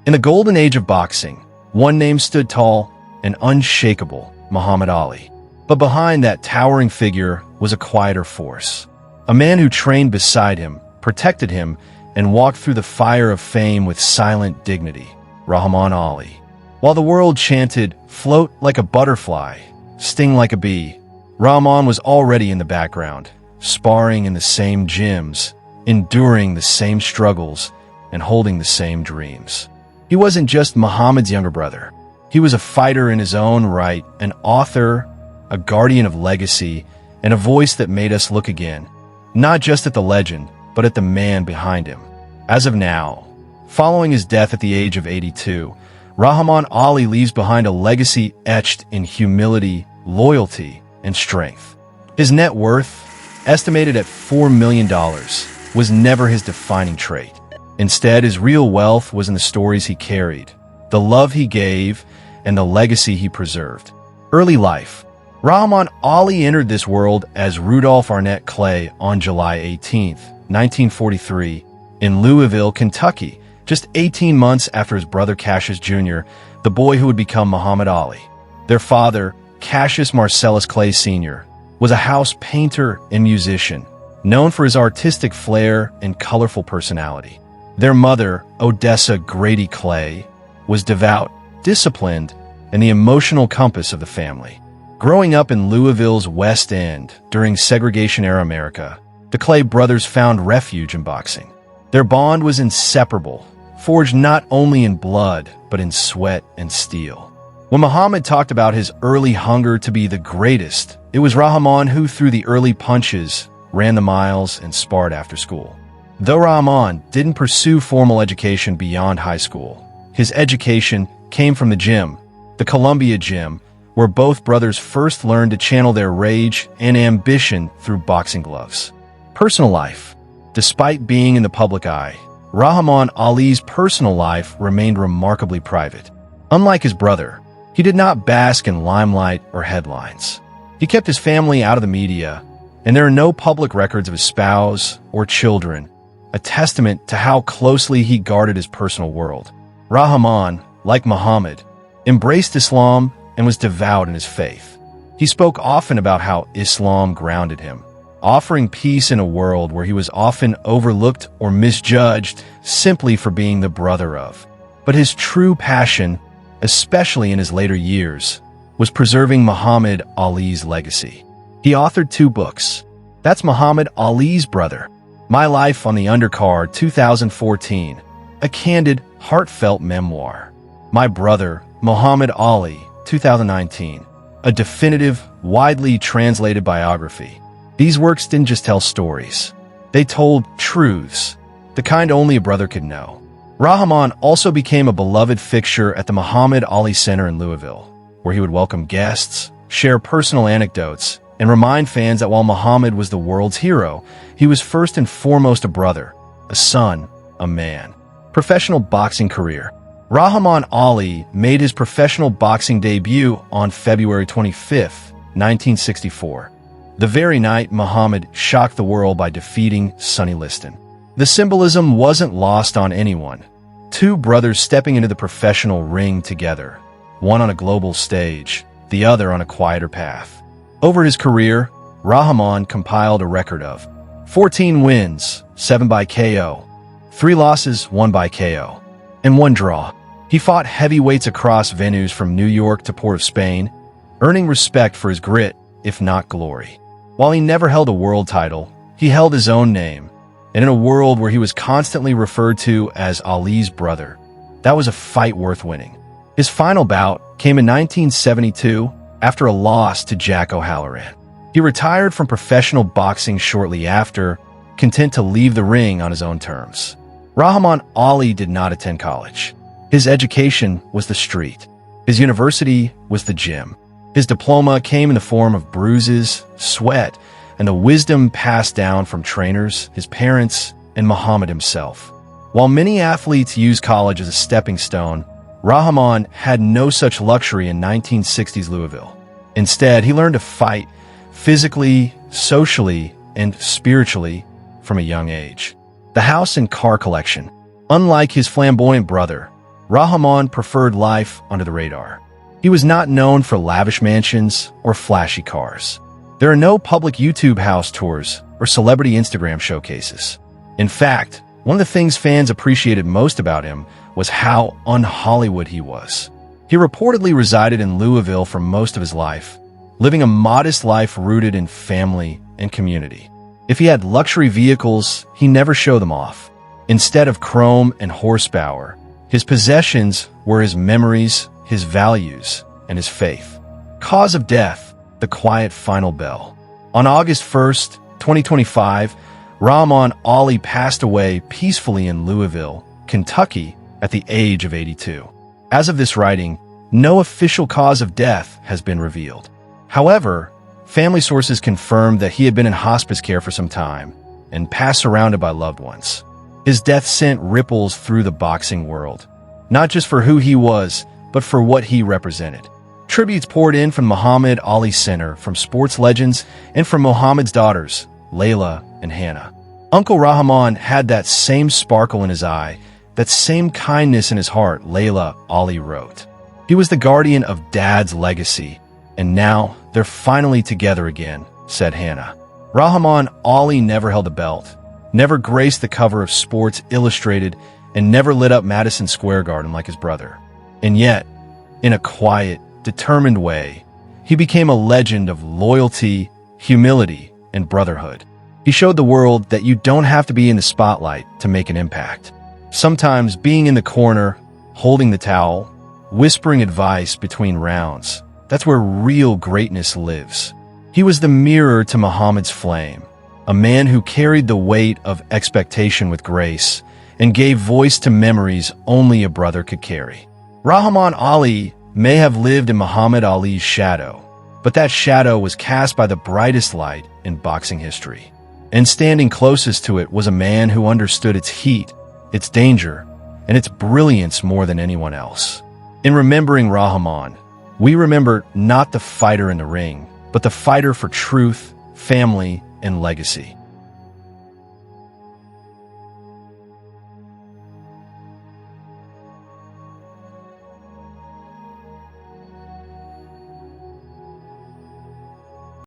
In the golden age of boxing, one name stood tall and unshakable: Muhammad Ali. But behind that towering figure was a quieter force. A man who trained beside him, protected him, and walked through the fire of fame with silent dignity: Rahaman Ali. While the world chanted, "Float like a butterfly, sting like a bee," Rahaman was already in the background, sparring in the same gyms, enduring the same struggles, and holding the same dreams. He wasn't just Muhammad's younger brother. He was a fighter in his own right, an author, a guardian of legacy, and a voice that made us look again, not just at the legend, but at the man behind him. As of now, following his death at the age of 82, Rahaman Ali leaves behind a legacy etched in humility, loyalty, and strength. His net worth, estimated at $4 million, was never his defining trait. Instead, his real wealth was in the stories he carried, the love he gave, and the legacy he preserved. Early life. Rahaman Ali entered this world as Rudolph Arnett Clay on July 18, 1943, in Louisville, Kentucky, just 18 months after his brother Cassius Jr., the boy who would become Muhammad Ali. Their father, Cassius Marcellus Clay Sr., was a house painter and musician, known for his artistic flair and colorful personality. Their mother, Odessa Grady Clay, was devout, disciplined, and the emotional compass of the family. Growing up in Louisville's West End during segregation-era America, the Clay brothers found refuge in boxing. Their bond was inseparable, forged not only in blood, but in sweat and steel. When Muhammad talked about his early hunger to be the greatest, it was Rahaman who threw the early punches, ran the miles, and sparred after school. Though Rahaman didn't pursue formal education beyond high school, his education came from the gym, the Columbia Gym, where both brothers first learned to channel their rage and ambition through boxing gloves. Personal life. Despite being in the public eye, Rahaman Ali's personal life remained remarkably private. Unlike his brother, he did not bask in limelight or headlines. He kept his family out of the media, and there are no public records of his spouse or children, a testament to how closely he guarded his personal world. Rahaman, like Muhammad, embraced Islam and was devout in his faith. He spoke often about how Islam grounded him, offering peace in a world where he was often overlooked or misjudged simply for being the brother of. But his true passion, especially in his later years, was preserving Muhammad Ali's legacy. He authored 2 books. That's Muhammad Ali's brother, My Life on the Undercard 2014, a candid, heartfelt memoir. My Brother, Muhammad Ali 2019, a definitive, widely translated biography. These works didn't just tell stories. They told truths, the kind only a brother could know. Rahaman also became a beloved fixture at the Muhammad Ali Center in Louisville, where he would welcome guests, share personal anecdotes, and remind fans that while Muhammad was the world's hero, he was first and foremost a brother, a son, a man. Professional boxing career. Rahaman Ali made his professional boxing debut on February 25, 1964, the very night Muhammad shocked the world by defeating Sonny Liston. The symbolism wasn't lost on anyone. 2 brothers stepping into the professional ring together, one on a global stage, the other on a quieter path. Over his career, Rahaman compiled a record of 14 wins, 7 by KO, 3 losses, 1 by KO, and 1 draw. He fought heavyweights across venues from New York to Port of Spain, earning respect for his grit, if not glory. While he never held a world title, he held his own name, and in a world where he was constantly referred to as Ali's brother, that was a fight worth winning. His final bout came in 1972 after a loss to Jack O'Halloran. He retired from professional boxing shortly after, content to leave the ring on his own terms. Rahaman Ali did not attend college. His education was the street. His university was the gym. His diploma came in the form of bruises, sweat, and the wisdom passed down from trainers, his parents, and Muhammad himself. While many athletes use college as a stepping stone, Rahaman had no such luxury in 1960s Louisville. Instead, he learned to fight physically, socially, and spiritually from a young age. The house and car collection. Unlike his flamboyant brother, Rahaman preferred life under the radar. He was not known for lavish mansions or flashy cars. There are no public YouTube house tours or celebrity Instagram showcases. In fact, one of the things fans appreciated most about him was how un-Hollywood he was. He reportedly resided in Louisville for most of his life, living a modest life rooted in family and community. If he had luxury vehicles, he never showed them off. Instead of chrome and horsepower, his possessions were his memories, his values, and his faith. Cause of death: the quiet final bell. On August 1st, 2025, Rahaman Ali passed away peacefully in Louisville, Kentucky, at the age of 82. As of this writing, no official cause of death has been revealed. However, family sources confirmed that he had been in hospice care for some time and passed surrounded by loved ones. His death sent ripples through the boxing world, not just for who he was, but for what he represented. Tributes poured in from Muhammad Ali Center, from sports legends, and from Muhammad's daughters, Layla and Hannah. Uncle Rahaman had that same sparkle in his eye, that same kindness in his heart, Layla Ali wrote. He was the guardian of Dad's legacy, and now they're finally together again, said Hannah. Rahaman Ali never held a belt, never graced the cover of Sports Illustrated, and never lit up Madison Square Garden like his brother. And yet, in a quiet, determined way, he became a legend of loyalty, humility, and brotherhood. He showed the world that you don't have to be in the spotlight to make an impact. Sometimes being in the corner, holding the towel, whispering advice between rounds, that's where real greatness lives. He was the mirror to Muhammad's flame, a man who carried the weight of expectation with grace and gave voice to memories only a brother could carry. Rahaman Ali may have lived in Muhammad Ali's shadow, but that shadow was cast by the brightest light in boxing history. And standing closest to it was a man who understood its heat, its danger, and its brilliance more than anyone else. In remembering Rahaman, we remember not the fighter in the ring, but the fighter for truth, family, and legacy.